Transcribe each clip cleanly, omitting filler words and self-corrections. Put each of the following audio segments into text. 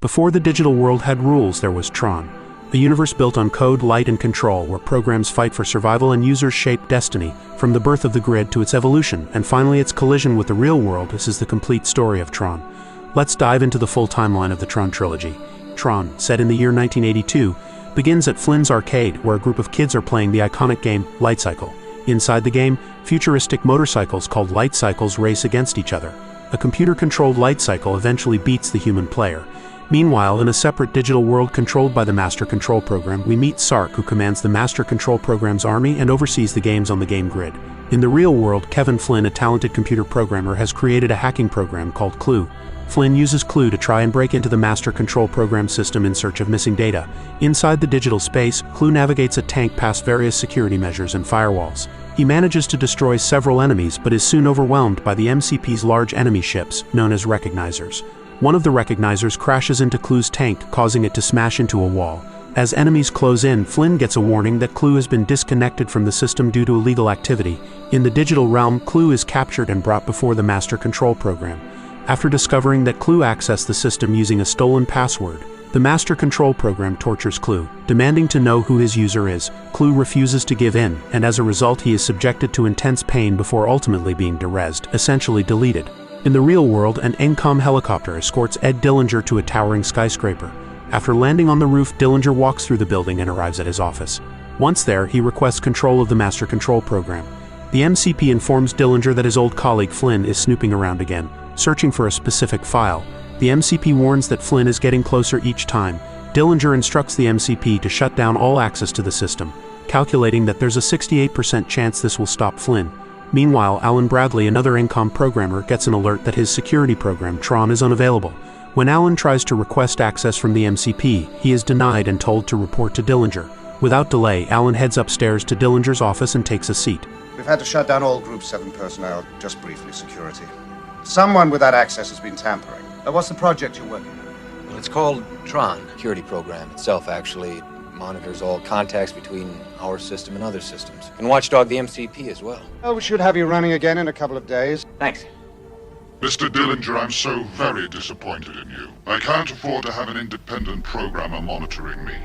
Before the digital world had rules, there was TRON, a universe built on code, light, and control, where programs fight for survival and users shape destiny, from the birth of the grid to its evolution, and finally its collision with the real world. This is the complete story of TRON. Let's dive into the full timeline of the TRON trilogy. TRON, set in the year 1982, begins at Flynn's arcade, where a group of kids are playing the iconic game Light Cycle. Inside the game, futuristic motorcycles called light cycles race against each other. A computer-controlled light cycle eventually beats the human player. Meanwhile, in a separate digital world controlled by the Master Control Program, we meet Sark, who commands the Master Control Program's army and oversees the games on the game grid. In the real world, Kevin Flynn, a talented computer programmer, has created a hacking program called Clue. Flynn uses Clue to try and break into the Master Control Program system in search of missing data. Inside the digital space, Clue navigates a tank past various security measures and firewalls. He manages to destroy several enemies, but is soon overwhelmed by the MCP's large enemy ships, known as recognizers. One of the recognizers crashes into Clue's tank, causing it to smash into a wall. As enemies close in, Flynn gets a warning that Clue has been disconnected from the system due to illegal activity. In the digital realm, Clue is captured and brought before the Master Control Program. After discovering that Clue accessed the system using a stolen password, the Master Control Program tortures Clue, demanding to know who his user is. Clue refuses to give in, and as a result he is subjected to intense pain before ultimately being derezzed, essentially deleted. In the real world, an ENCOM helicopter escorts Ed Dillinger to a towering skyscraper. After landing on the roof, Dillinger walks through the building and arrives at his office. Once there, he requests control of the Master Control Program. The MCP informs Dillinger that his old colleague Flynn is snooping around again, searching for a specific file. The MCP warns that Flynn is getting closer each time. Dillinger instructs the MCP to shut down all access to the system, calculating that there's a 68% chance this will stop Flynn. Meanwhile, Alan Bradley, another ENCOM programmer, gets an alert that his security program, TRON, is unavailable. When Alan tries to request access from the MCP, he is denied and told to report to Dillinger. Without delay, Alan heads upstairs to Dillinger's office and takes a seat. We've had to shut down all Group 7 personnel, just briefly, security. Someone with that access has been tampering. What's the project you're working on? Well, it's called TRON. Security program itself actually monitors all contacts between our system and other systems. And watchdog the MCP as well. Well, we should have you running again in a couple of days. Thanks. Mr. Dillinger, I'm so very disappointed in you. I can't afford to have an independent programmer monitoring me.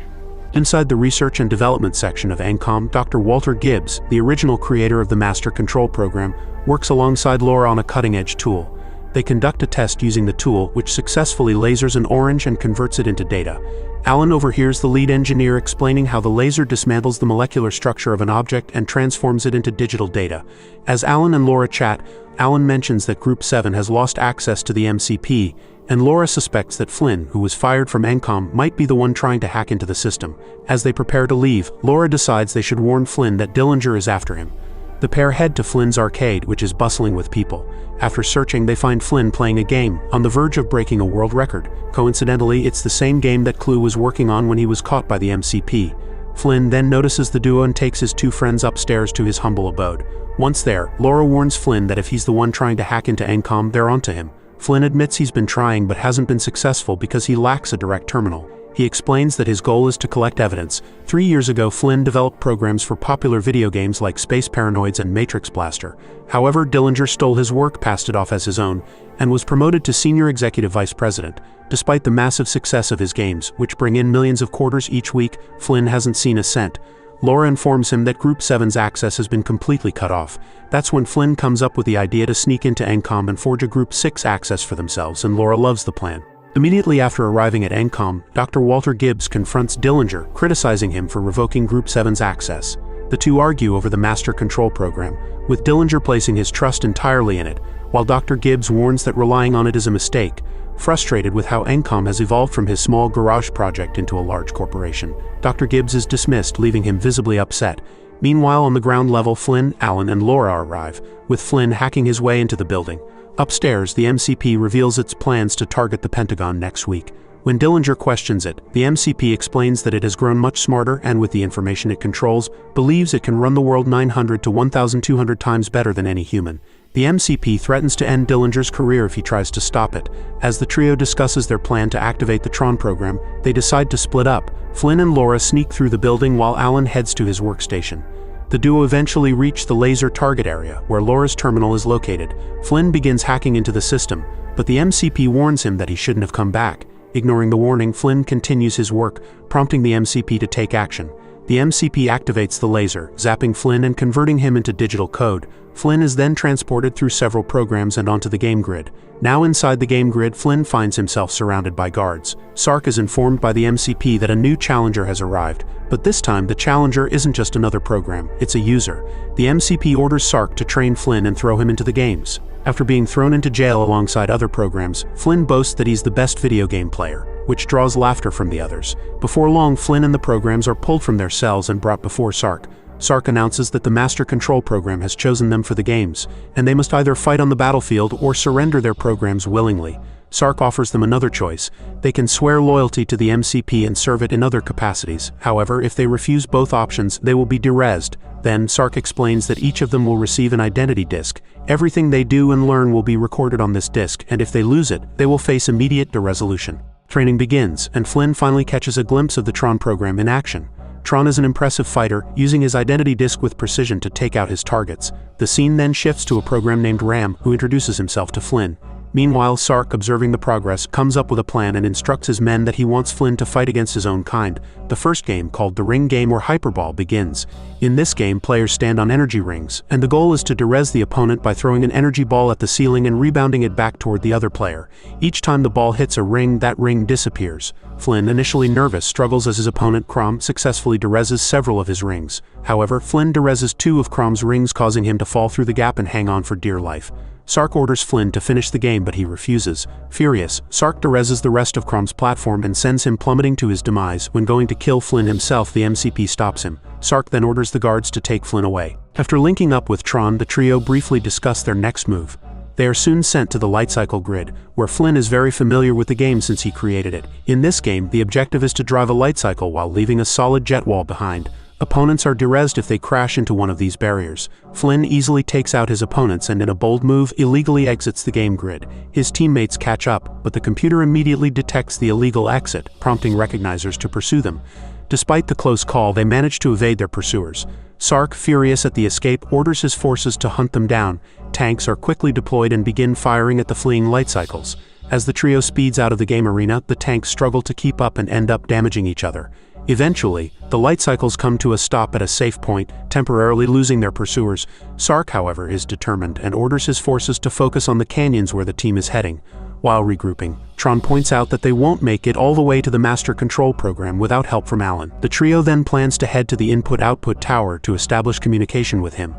Inside the research and development section of ENCOM, Dr. Walter Gibbs, the original creator of the Master Control Program, works alongside Laura on a cutting-edge tool. They conduct a test using the tool, which successfully lasers an orange and converts it into data. Alan overhears the lead engineer explaining how the laser dismantles the molecular structure of an object and transforms it into digital data. As Alan and Laura chat, Alan mentions that Group 7 has lost access to the MCP, and Laura suspects that Flynn, who was fired from ENCOM, might be the one trying to hack into the system. As they prepare to leave, Laura decides they should warn Flynn that Dillinger is after him. The pair head to Flynn's arcade, which is bustling with people. After searching, they find Flynn playing a game, on the verge of breaking a world record. Coincidentally, it's the same game that Clue was working on when he was caught by the MCP. Flynn then notices the duo and takes his two friends upstairs to his humble abode. Once there, Laura warns Flynn that if he's the one trying to hack into ENCOM, they're onto him. Flynn admits he's been trying but hasn't been successful because he lacks a direct terminal. He explains that his goal is to collect evidence. 3 years ago, Flynn developed programs for popular video games like Space Paranoids and Matrix Blaster. However, Dillinger stole his work, passed it off as his own, and was promoted to Senior Executive Vice President. Despite the massive success of his games, which bring in millions of quarters each week, Flynn hasn't seen a cent. Laura informs him that Group 7's access has been completely cut off. That's when Flynn comes up with the idea to sneak into ENCOM and forge a Group 6 access for themselves, and Laura loves the plan. Immediately after arriving at ENCOM, Dr. Walter Gibbs confronts Dillinger, criticizing him for revoking Group 7's access. The two argue over the Master Control Program, with Dillinger placing his trust entirely in it, while Dr. Gibbs warns that relying on it is a mistake. Frustrated with how ENCOM has evolved from his small garage project into a large corporation, Dr. Gibbs is dismissed, leaving him visibly upset. Meanwhile, on the ground level, Flynn, Alan, and Laura arrive, with Flynn hacking his way into the building. Upstairs, the MCP reveals its plans to target the Pentagon next week. When Dillinger questions it, the MCP explains that it has grown much smarter and, with the information it controls, believes it can run the world 900 to 1,200 times better than any human. The MCP threatens to end Dillinger's career if he tries to stop it. As the trio discusses their plan to activate the TRON program, they decide to split up. Flynn and Laura sneak through the building while Alan heads to his workstation. The duo eventually reach the laser target area, where Laura's terminal is located. Flynn begins hacking into the system, but the MCP warns him that he shouldn't have come back. Ignoring the warning, Flynn continues his work, prompting the MCP to take action. The MCP activates the laser, zapping Flynn and converting him into digital code. Flynn is then transported through several programs and onto the game grid. Now inside the game grid, Flynn finds himself surrounded by guards. Sark is informed by the MCP that a new challenger has arrived, but this time the challenger isn't just another program, it's a user. The MCP orders Sark to train Flynn and throw him into the games. After being thrown into jail alongside other programs, Flynn boasts that he's the best video game player, which draws laughter from the others. Before long, Flynn and the programs are pulled from their cells and brought before Sark. Sark announces that the Master Control Program has chosen them for the games, and they must either fight on the battlefield or surrender their programs willingly. Sark offers them another choice. They can swear loyalty to the MCP and serve it in other capacities. However, if they refuse both options, they will be derezzed. Then, Sark explains that each of them will receive an identity disk. Everything they do and learn will be recorded on this disk, and if they lose it, they will face immediate deresolution. Training begins, and Flynn finally catches a glimpse of the TRON program in action. TRON is an impressive fighter, using his identity disk with precision to take out his targets. The scene then shifts to a program named Ram, who introduces himself to Flynn. Meanwhile, Sark, observing the progress, comes up with a plan and instructs his men that he wants Flynn to fight against his own kind. The first game, called the Ring Game or Hyperball, begins. In this game, players stand on energy rings, and the goal is to derez the opponent by throwing an energy ball at the ceiling and rebounding it back toward the other player. Each time the ball hits a ring, that ring disappears. Flynn, initially nervous, struggles as his opponent Crom successfully derezes several of his rings. However, Flynn derezes 2 of Crom's rings, causing him to fall through the gap and hang on for dear life. Sark orders Flynn to finish the game, but he refuses. Furious, Sark derezes the rest of Crom's platform and sends him plummeting to his demise. When going to kill Flynn himself, the MCP stops him. Sark then orders the guards to take Flynn away. After linking up with TRON, the trio briefly discuss their next move. They are soon sent to the light cycle grid, where Flynn is very familiar with the game since he created it. In this game, the objective is to drive a light cycle while leaving a solid jet wall behind. Opponents are derezed if they crash into one of these barriers. Flynn easily takes out his opponents and in a bold move illegally exits the game grid. His teammates catch up, but the computer immediately detects the illegal exit, prompting recognizers to pursue them. Despite the close call, they manage to evade their pursuers. Sark, furious at the escape, orders his forces to hunt them down. Tanks are quickly deployed and begin firing at the fleeing light cycles. As the trio speeds out of the game arena, the tanks struggle to keep up and end up damaging each other. Eventually, the light cycles come to a stop at a safe point, temporarily losing their pursuers. Sark, however, is determined and orders his forces to focus on the canyons where the team is heading. While regrouping, TRON points out that they won't make it all the way to the Master Control Program without help from Alan. The trio then plans to head to the Input-Output Tower to establish communication with him.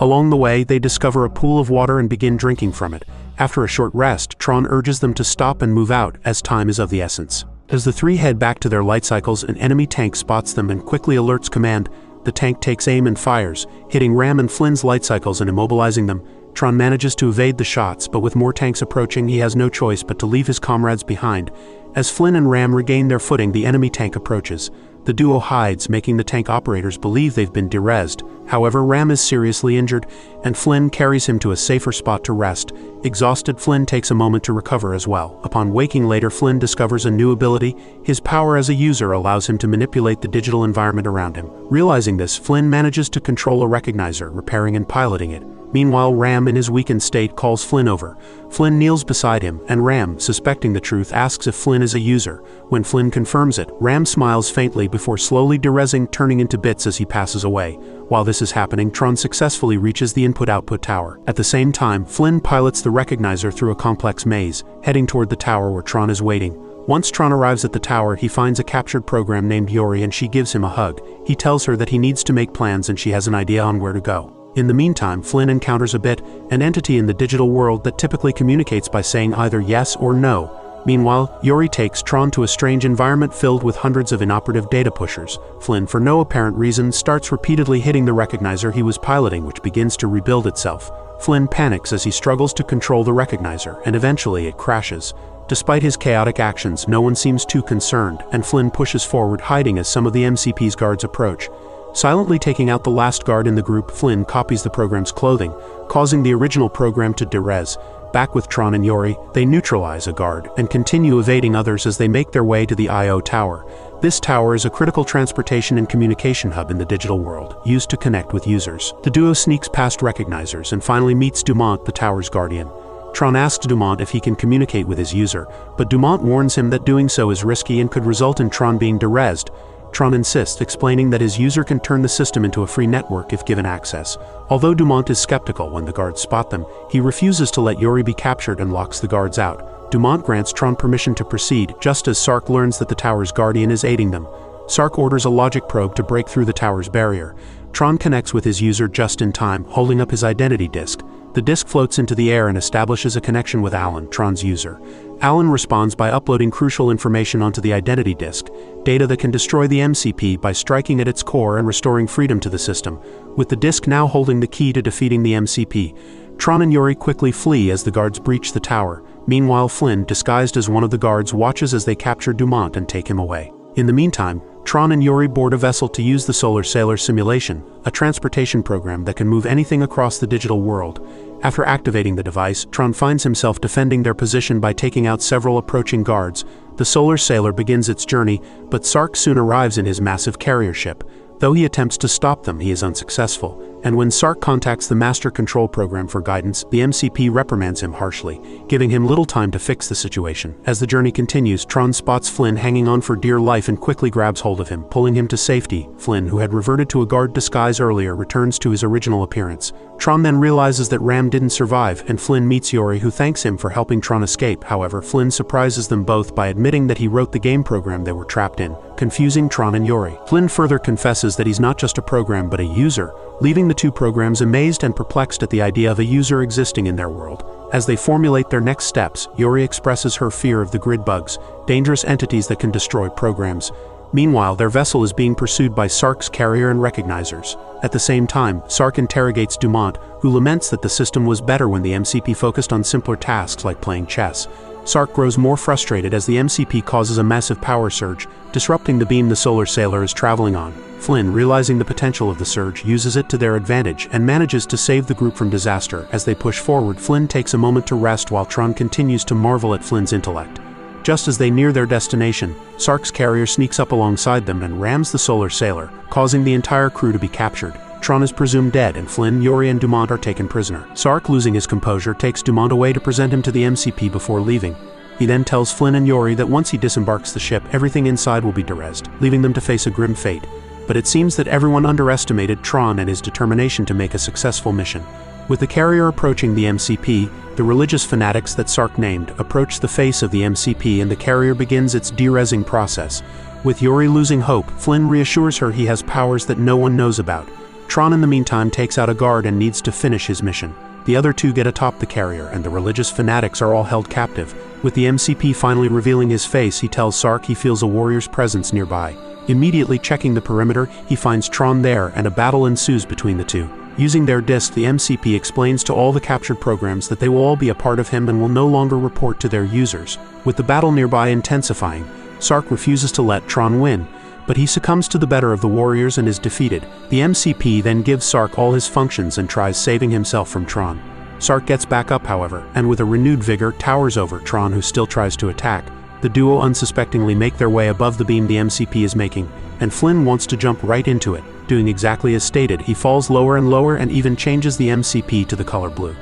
Along the way, they discover a pool of water and begin drinking from it. After a short rest, TRON urges them to stop and move out, as time is of the essence. As the three head back to their light cycles, an enemy tank spots them and quickly alerts command. The tank takes aim and fires, hitting Ram and Flynn's light cycles and immobilizing them. TRON manages to evade the shots, but with more tanks approaching, he has no choice but to leave his comrades behind. As Flynn and Ram regain their footing, the enemy tank approaches. The duo hides, making the tank operators believe they've been derezed. However, Ram is seriously injured, and Flynn carries him to a safer spot to rest. Exhausted, Flynn takes a moment to recover as well. Upon waking later, Flynn discovers a new ability. His power as a user allows him to manipulate the digital environment around him. Realizing this, Flynn manages to control a recognizer, repairing and piloting it. Meanwhile, Ram, in his weakened state, calls Flynn over. Flynn kneels beside him, and Ram, suspecting the truth, asks if Flynn is a user. When Flynn confirms it, Ram smiles faintly before slowly derezing, turning into bits as he passes away. While this is happening, TRON successfully reaches the Input-Output Tower. At the same time, Flynn pilots the recognizer through a complex maze, heading toward the tower where TRON is waiting. Once TRON arrives at the tower, he finds a captured program named Yori and she gives him a hug. He tells her that he needs to make plans and she has an idea on where to go. In the meantime, Flynn encounters a bit, an entity in the digital world that typically communicates by saying either yes or no. Meanwhile, Yori takes TRON to a strange environment filled with hundreds of inoperative data pushers. Flynn, for no apparent reason, starts repeatedly hitting the recognizer he was piloting, which begins to rebuild itself. Flynn panics as he struggles to control the recognizer, and eventually it crashes. Despite his chaotic actions, no one seems too concerned, and Flynn pushes forward, hiding as some of the MCP's guards approach. Silently taking out the last guard in the group, Flynn copies the program's clothing, causing the original program to derez. Back with TRON and Yori, they neutralize a guard and continue evading others as they make their way to the I/O Tower. This tower is a critical transportation and communication hub in the digital world, used to connect with users. The duo sneaks past recognizers and finally meets Dumont, the tower's guardian. Tron asks Dumont if he can communicate with his user, but Dumont warns him that doing so is risky and could result in Tron being derezzed. Tron insists, explaining that his user can turn the system into a free network if given access. Although Dumont is skeptical when the guards spot them, he refuses to let Yuri be captured and locks the guards out. Dumont grants Tron permission to proceed, just as Sark learns that the tower's guardian is aiding them. Sark orders a logic probe to break through the tower's barrier. Tron connects with his user just in time, holding up his identity disk. The disk floats into the air and establishes a connection with Alan, Tron's user. Alan responds by uploading crucial information onto the identity disk, data that can destroy the MCP by striking at its core and restoring freedom to the system, with the disk now holding the key to defeating the MCP. Tron and Yuri quickly flee as the guards breach the tower. Meanwhile, Flynn, disguised as one of the guards, watches as they capture Dumont and take him away. In the meantime, Tron and Yuri board a vessel to use the Solar Sailor simulation, a transportation program that can move anything across the digital world. After activating the device, Tron finds himself defending their position by taking out several approaching guards. The Solar Sailor begins its journey, but Sark soon arrives in his massive carrier ship. Though he attempts to stop them, he is unsuccessful, and when Sark contacts the Master Control Program for guidance, the MCP reprimands him harshly, giving him little time to fix the situation. As the journey continues, Tron spots Flynn hanging on for dear life and quickly grabs hold of him, pulling him to safety. Flynn, who had reverted to a guard disguise earlier, returns to his original appearance. Tron then realizes that Ram didn't survive, and Flynn meets Yuri, who thanks him for helping Tron escape. However, Flynn surprises them both by admitting that he wrote the game program they were trapped in, confusing Tron and Yuri. Flynn further confesses that he's not just a program but a user, leaving the two programs amazed and perplexed at the idea of a user existing in their world. As they formulate their next steps, Yuri expresses her fear of the grid bugs, dangerous entities that can destroy programs. Meanwhile, their vessel is being pursued by Sark's carrier and recognizers. At the same time, Sark interrogates Dumont, who laments that the system was better when the MCP focused on simpler tasks like playing chess. Sark grows more frustrated as the MCP causes a massive power surge, disrupting the beam the Solar Sailor is traveling on. Flynn, realizing the potential of the surge, uses it to their advantage and manages to save the group from disaster. As they push forward, Flynn takes a moment to rest while Tron continues to marvel at Flynn's intellect. Just as they near their destination, Sark's carrier sneaks up alongside them and rams the Solar Sailor, causing the entire crew to be captured. Tron is presumed dead, and Flynn, Yuri, and Dumont are taken prisoner. Sark, losing his composure, takes Dumont away to present him to the MCP before leaving. He then tells Flynn and Yuri that once he disembarks the ship, everything inside will be derezzed, leaving them to face a grim fate. But it seems that everyone underestimated Tron and his determination to make a successful mission. With the carrier approaching the MCP, the religious fanatics that Sark named approach the face of the MCP and the carrier begins its derezzing process. With Yuri losing hope, Flynn reassures her he has powers that no one knows about. Tron in the meantime takes out a guard and needs to finish his mission. The other two get atop the carrier and the religious fanatics are all held captive. With the MCP finally revealing his face, he tells Sark he feels a warrior's presence nearby. Immediately checking the perimeter, he finds Tron there and a battle ensues between the two. Using their disk, the MCP explains to all the captured programs that they will all be a part of him and will no longer report to their users. With the battle nearby intensifying, Sark refuses to let Tron win, but he succumbs to the better of the warriors and is defeated. The MCP then gives Sark all his functions and tries saving himself from Tron. Sark gets back up, however, and with a renewed vigor towers over Tron, who still tries to attack. The duo unsuspectingly make their way above the beam the MCP is making, and Flynn wants to jump right into it. Doing exactly as stated, he falls lower and lower and even changes the MCP to the color blue.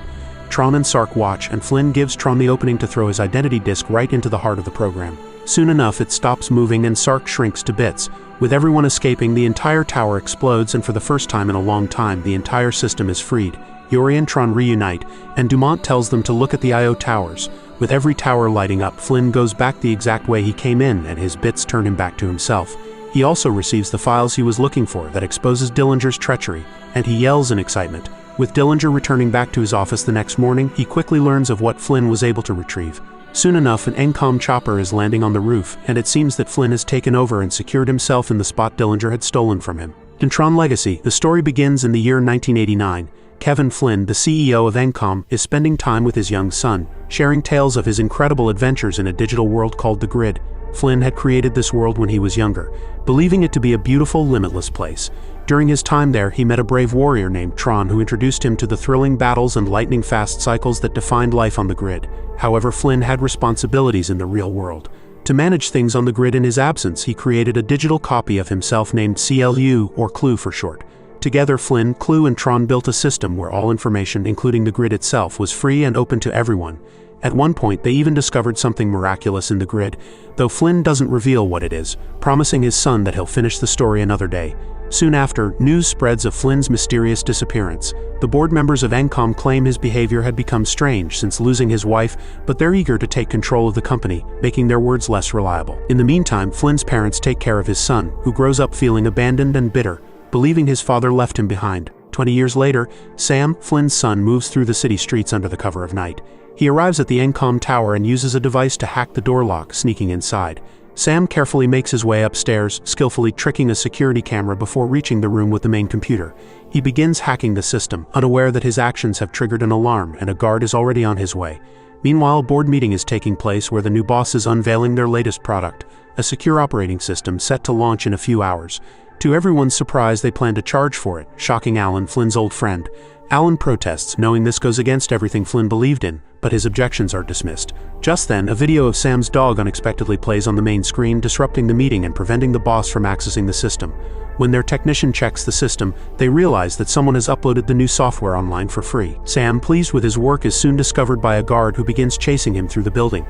Tron and Sark watch, and Flynn gives Tron the opening to throw his identity disk right into the heart of the program. Soon enough, it stops moving and Sark shrinks to bits. With everyone escaping, the entire tower explodes, and for the first time in a long time, the entire system is freed. Yuri and Tron reunite, and Dumont tells them to look at the IO towers. With every tower lighting up, Flynn goes back the exact way he came in, and his bits turn him back to himself. He also receives the files he was looking for that exposes Dillinger's treachery, and he yells in excitement. With Dillinger returning back to his office the next morning, he quickly learns of what Flynn was able to retrieve. Soon enough, an NCOM chopper is landing on the roof, and it seems that Flynn has taken over and secured himself in the spot Dillinger had stolen from him. In Tron Legacy, the story begins in the year 1989. Kevin Flynn, the CEO of NCOM, is spending time with his young son, sharing tales of his incredible adventures in a digital world called the Grid. Flynn had created this world when he was younger, believing it to be a beautiful, limitless place. During his time there, he met a brave warrior named Tron who introduced him to the thrilling battles and lightning-fast cycles that defined life on the Grid. However, Flynn had responsibilities in the real world. To manage things on the Grid in his absence, he created a digital copy of himself named CLU, or Clue for short. Together, Flynn, Clue, and Tron built a system where all information, including the grid itself, was free and open to everyone. At one point, they even discovered something miraculous in the grid, though Flynn doesn't reveal what it is, promising his son that he'll finish the story another day. Soon after, news spreads of Flynn's mysterious disappearance. The board members of ENCOM claim his behavior had become strange since losing his wife, but they're eager to take control of the company, making their words less reliable. In the meantime, Flynn's parents take care of his son, who grows up feeling abandoned and bitter, believing his father left him behind. 20 years later, Sam, Flynn's son, moves through the city streets under the cover of night. He arrives at the ENCOM tower and uses a device to hack the door lock, sneaking inside. Sam carefully makes his way upstairs, skillfully tricking a security camera before reaching the room with the main computer. He begins hacking the system, unaware that his actions have triggered an alarm and a guard is already on his way. Meanwhile, a board meeting is taking place where the new boss is unveiling their latest product, a secure operating system set to launch in a few hours. To everyone's surprise, they plan to charge for it, shocking Alan, Flynn's old friend. Alan protests, knowing this goes against everything Flynn believed in, but his objections are dismissed. Just then, a video of Sam's dog unexpectedly plays on the main screen, disrupting the meeting and preventing the boss from accessing the system. When their technician checks the system, they realize that someone has uploaded the new software online for free. Sam, pleased with his work, is soon discovered by a guard who begins chasing him through the building.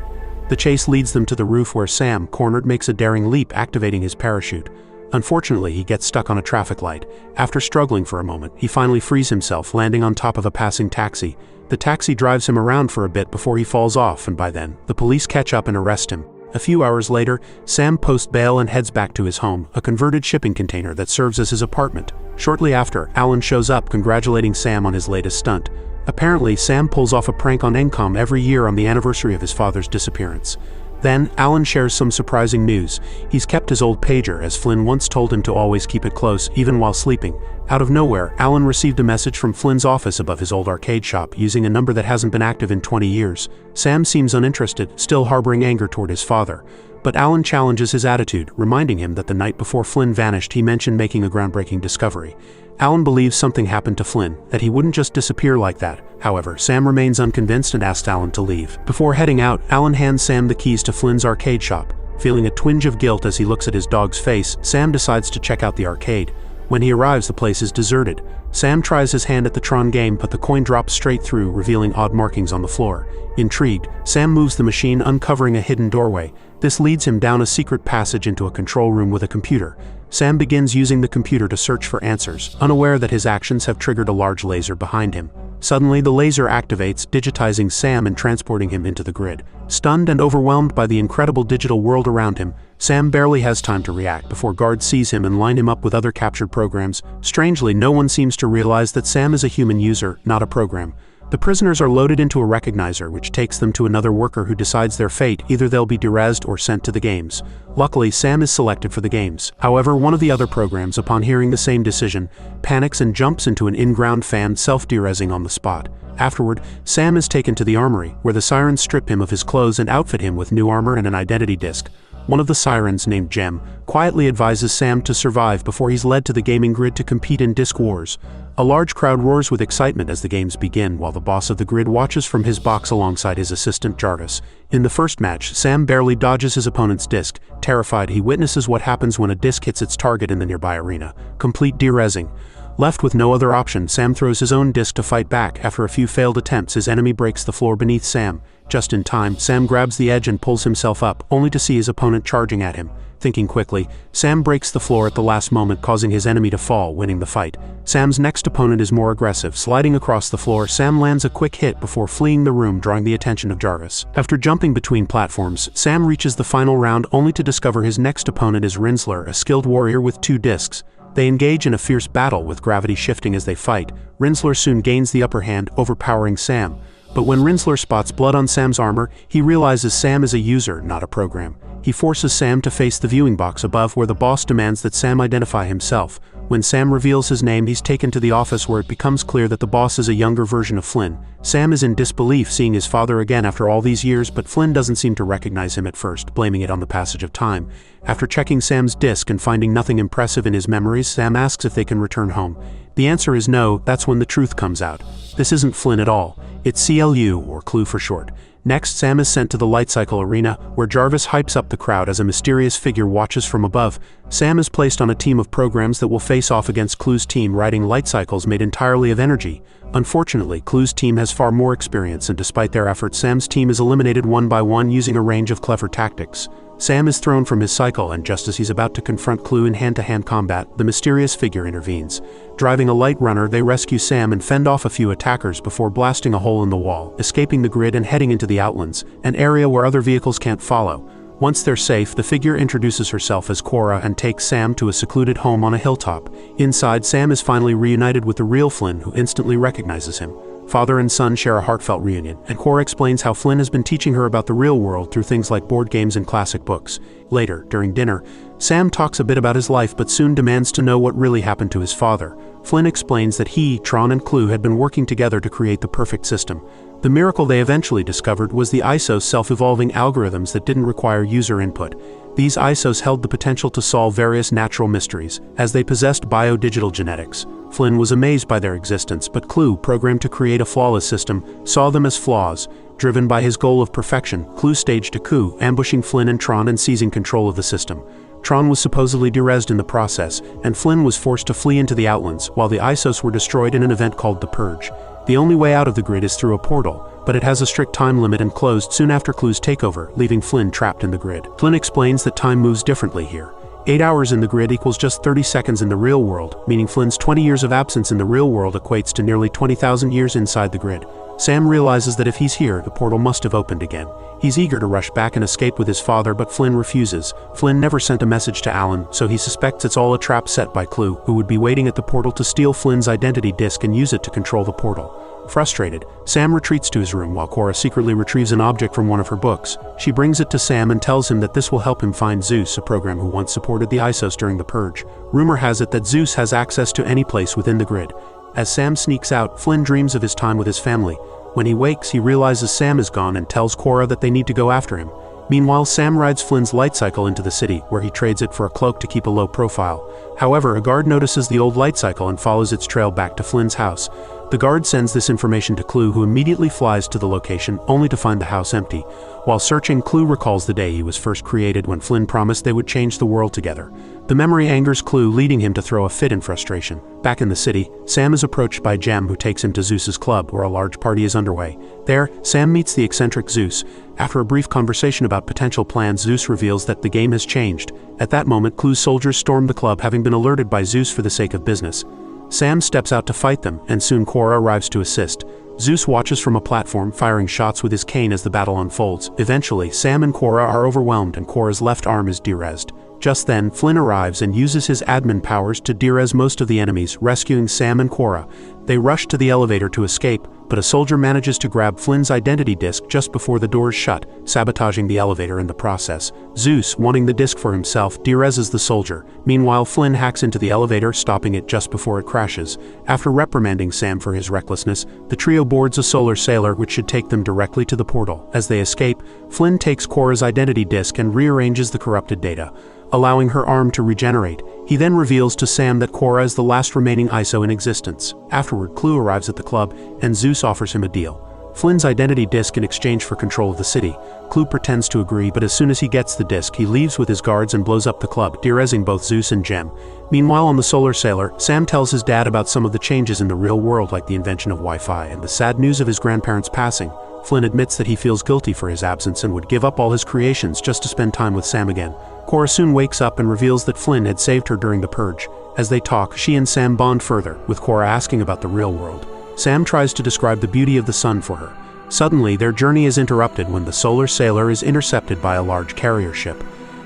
The chase leads them to the roof where Sam, cornered, makes a daring leap, activating his parachute. Unfortunately, he gets stuck on a traffic light. After struggling for a moment, he finally frees himself, landing on top of a passing taxi. The taxi drives him around for a bit before he falls off, and by then, the police catch up and arrest him. A few hours later, Sam posts bail and heads back to his home, a converted shipping container that serves as his apartment. Shortly after, Alan shows up, congratulating Sam on his latest stunt. Apparently, Sam pulls off a prank on ENCOM every year on the anniversary of his father's disappearance. Then, Alan shares some surprising news. He's kept his old pager, as Flynn once told him to always keep it close, even while sleeping. Out of nowhere, Alan received a message from Flynn's office above his old arcade shop, using a number that hasn't been active in 20 years. Sam seems uninterested, still harboring anger toward his father. But Alan challenges his attitude, reminding him that the night before Flynn vanished, he mentioned making a groundbreaking discovery. Alan believes something happened to Flynn, that he wouldn't just disappear like that. However, Sam remains unconvinced and asks Alan to leave. Before heading out, Alan hands Sam the keys to Flynn's arcade shop. Feeling a twinge of guilt as he looks at his dog's face, Sam decides to check out the arcade. When he arrives, the place is deserted. Sam tries his hand at the TRON game, but the coin drops straight through, revealing odd markings on the floor. Intrigued, Sam moves the machine, uncovering a hidden doorway. This leads him down a secret passage into a control room with a computer. Sam begins using the computer to search for answers, unaware that his actions have triggered a large laser behind him. Suddenly, the laser activates, digitizing Sam and transporting him into the grid. Stunned and overwhelmed by the incredible digital world around him, Sam barely has time to react before guards seize him and line him up with other captured programs. Strangely, no one seems to realize that Sam is a human user, not a program. The prisoners are loaded into a recognizer, which takes them to another worker who decides their fate. Either they'll be derezzed or sent to the games. Luckily, Sam is selected for the games. However, one of the other programs, upon hearing the same decision, panics and jumps into an in-ground fan, self-derezzing on the spot. Afterward, Sam is taken to the armory, where the sirens strip him of his clothes and outfit him with new armor and an identity disc. One of the sirens, named Gem, quietly advises Sam to survive before he's led to the gaming grid to compete in disc wars. A large crowd roars with excitement as the games begin, while the boss of the grid watches from his box alongside his assistant Jarvis. In the first match, Sam barely dodges his opponent's disc. Terrified, he witnesses what happens when a disc hits its target in the nearby arena. Complete derezzing. Left with no other option, Sam throws his own disc to fight back. After a few failed attempts, his enemy breaks the floor beneath Sam. Just in time, Sam grabs the edge and pulls himself up, only to see his opponent charging at him. Thinking quickly, Sam breaks the floor at the last moment, causing his enemy to fall, winning the fight. Sam's next opponent is more aggressive. Sliding across the floor, Sam lands a quick hit before fleeing the room, drawing the attention of Jarvis. After jumping between platforms, Sam reaches the final round, only to discover his next opponent is Rinsler, a skilled warrior with 2 discs. They engage in a fierce battle, with gravity shifting as they fight. Rinsler soon gains the upper hand, overpowering Sam. But when Rinsler spots blood on Sam's armor, he realizes Sam is a user, not a program. He forces Sam to face the viewing box above, where the boss demands that Sam identify himself. When Sam reveals his name, he's taken to the office, where it becomes clear that the boss is a younger version of Flynn. Sam is in disbelief, seeing his father again after all these years, but Flynn doesn't seem to recognize him at first, blaming it on the passage of time. After checking Sam's disc and finding nothing impressive in his memories, Sam asks if they can return home. The answer is no. That's when the truth comes out. This isn't Flynn at all. It's CLU, or Clue for short. Next, Sam is sent to the light cycle arena, where Jarvis hypes up the crowd as a mysterious figure watches from above. Sam is placed on a team of programs that will face off against Clue's team riding light cycles made entirely of energy. Unfortunately, Clue's team has far more experience, and despite their efforts, Sam's team is eliminated one by one using a range of clever tactics. Sam is thrown from his cycle, and just as he's about to confront Clue in hand-to-hand combat, the mysterious figure intervenes. Driving a light runner, they rescue Sam and fend off a few attackers before blasting a hole in the wall, escaping the grid and heading into the Outlands, an area where other vehicles can't follow. Once they're safe, the figure introduces herself as Cora and takes Sam to a secluded home on a hilltop. Inside, Sam is finally reunited with the real Flynn, who instantly recognizes him. Father and son share a heartfelt reunion, and Cora explains how Flynn has been teaching her about the real world through things like board games and classic books. Later, during dinner, Sam talks a bit about his life but soon demands to know what really happened to his father. Flynn explains that he, Tron, and Clue had been working together to create the perfect system. The miracle they eventually discovered was the ISO's self-evolving algorithms that didn't require user input. These ISOs held the potential to solve various natural mysteries, as they possessed biodigital genetics. Flynn was amazed by their existence, but Clue, programmed to create a flawless system, saw them as flaws. Driven by his goal of perfection, Clue staged a coup, ambushing Flynn and Tron and seizing control of the system. Tron was supposedly derezzed in the process, and Flynn was forced to flee into the Outlands, while the ISOs were destroyed in an event called the Purge. The only way out of the grid is through a portal, but it has a strict time limit and closed soon after Clue's takeover, leaving Flynn trapped in the grid. Flynn explains that time moves differently here. 8 hours in the grid equals just 30 seconds in the real world, meaning Flynn's 20 years of absence in the real world equates to nearly 20,000 years inside the grid. Sam realizes that if he's here, the portal must have opened again. He's eager to rush back and escape with his father, but Flynn refuses. Flynn never sent a message to Alan, so he suspects it's all a trap set by Clue, who would be waiting at the portal to steal Flynn's identity disk and use it to control the portal. Frustrated, Sam retreats to his room while Cora secretly retrieves an object from one of her books. She brings it to Sam and tells him that this will help him find Zeus, a program who once supported the ISOs during the Purge. Rumor has it that Zeus has access to any place within the grid. As Sam sneaks out, Flynn dreams of his time with his family. When he wakes, he realizes Sam is gone and tells Cora that they need to go after him. Meanwhile, Sam rides Flynn's light cycle into the city, where he trades it for a cloak to keep a low profile. However, a guard notices the old light cycle and follows its trail back to Flynn's house. The guard sends this information to Clue, who immediately flies to the location, only to find the house empty. While searching, Clue recalls the day he was first created when Flynn promised they would change the world together. The memory angers Clue, leading him to throw a fit in frustration. Back in the city, Sam is approached by Jem, who takes him to Zeus's club, where a large party is underway. There, Sam meets the eccentric Zeus. After a brief conversation about potential plans, Zeus reveals that the game has changed. At that moment, Clue's soldiers storm the club, having been alerted by Zeus for the sake of business. Sam steps out to fight them, and soon Cora arrives to assist. Zeus watches from a platform, firing shots with his cane as the battle unfolds. Eventually, Sam and Cora are overwhelmed, and Cora's left arm is derezzed. Just then, Flynn arrives and uses his admin powers to derez most of the enemies, rescuing Sam and Cora. They rush to the elevator to escape, but a soldier manages to grab Flynn's identity disk just before the doors shut, sabotaging the elevator in the process. Zeus, wanting the disk for himself, derezes the soldier. Meanwhile, Flynn hacks into the elevator, stopping it just before it crashes. After reprimanding Sam for his recklessness, the trio boards a solar sailor which should take them directly to the portal. As they escape, Flynn takes Cora's identity disk and rearranges the corrupted data, allowing her arm to regenerate. He then reveals to Sam that Cora is the last remaining ISO in existence. Afterward, Clue arrives at the club, and Zeus offers him a deal. Flynn's identity disk in exchange for control of the city. Clue pretends to agree, but as soon as he gets the disk, he leaves with his guards and blows up the club, derezzing both Zeus and Jem. Meanwhile, on the Solar Sailor, Sam tells his dad about some of the changes in the real world, like the invention of Wi-Fi and the sad news of his grandparents' passing. Flynn admits that he feels guilty for his absence and would give up all his creations just to spend time with Sam again. Cora soon wakes up and reveals that Flynn had saved her during the Purge. As they talk, she and Sam bond further, with Cora asking about the real world. Sam tries to describe the beauty of the sun for her. Suddenly, their journey is interrupted when the Solar Sailor is intercepted by a large carrier ship.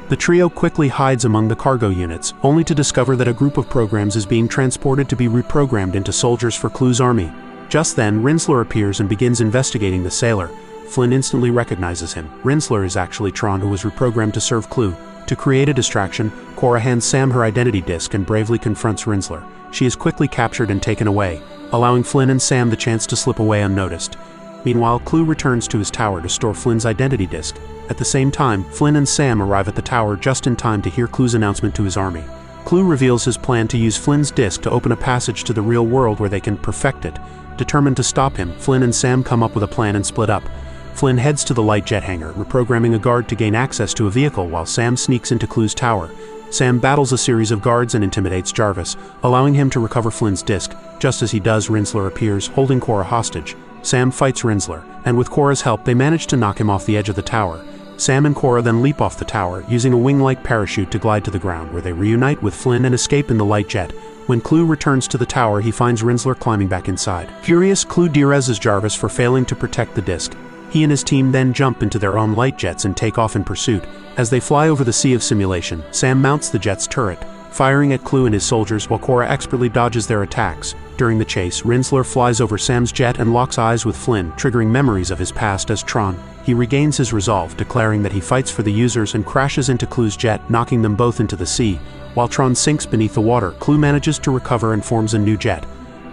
The trio quickly hides among the cargo units, only to discover that a group of programs is being transported to be reprogrammed into soldiers for Clue's army. Just then, Rinsler appears and begins investigating the sailor. Flynn instantly recognizes him. Rinsler is actually Tron, who was reprogrammed to serve Clue. To create a distraction, Cora hands Sam her identity disk and bravely confronts Rinsler. She is quickly captured and taken away, allowing Flynn and Sam the chance to slip away unnoticed. Meanwhile, Clue returns to his tower to store Flynn's identity disk. At the same time, Flynn and Sam arrive at the tower just in time to hear Clue's announcement to his army. Clue reveals his plan to use Flynn's disk to open a passage to the real world where they can perfect it. Determined to stop him, Flynn and Sam come up with a plan and split up. Flynn heads to the light jet hangar, reprogramming a guard to gain access to a vehicle while Sam sneaks into Clue's tower. Sam battles a series of guards and intimidates Jarvis, allowing him to recover Flynn's disc. Just as he does, Rinsler appears, holding Cora hostage. Sam fights Rinsler, and with Cora's help they manage to knock him off the edge of the tower. Sam and Cora then leap off the tower, using a wing-like parachute to glide to the ground, where they reunite with Flynn and escape in the light jet. When Clue returns to the tower, he finds Rinsler climbing back inside. Furious, Clue dereses Jarvis for failing to protect the disc. He and his team then jump into their own light jets and take off in pursuit. As they fly over the sea of simulation, Sam mounts the jet's turret, firing at Clue and his soldiers while Cora expertly dodges their attacks. During the chase, Rinsler flies over Sam's jet and locks eyes with Flynn, triggering memories of his past as Tron. He regains his resolve, declaring that he fights for the users, and crashes into Clue's jet, knocking them both into the sea. While Tron sinks beneath the water, Clue manages to recover and forms a new jet.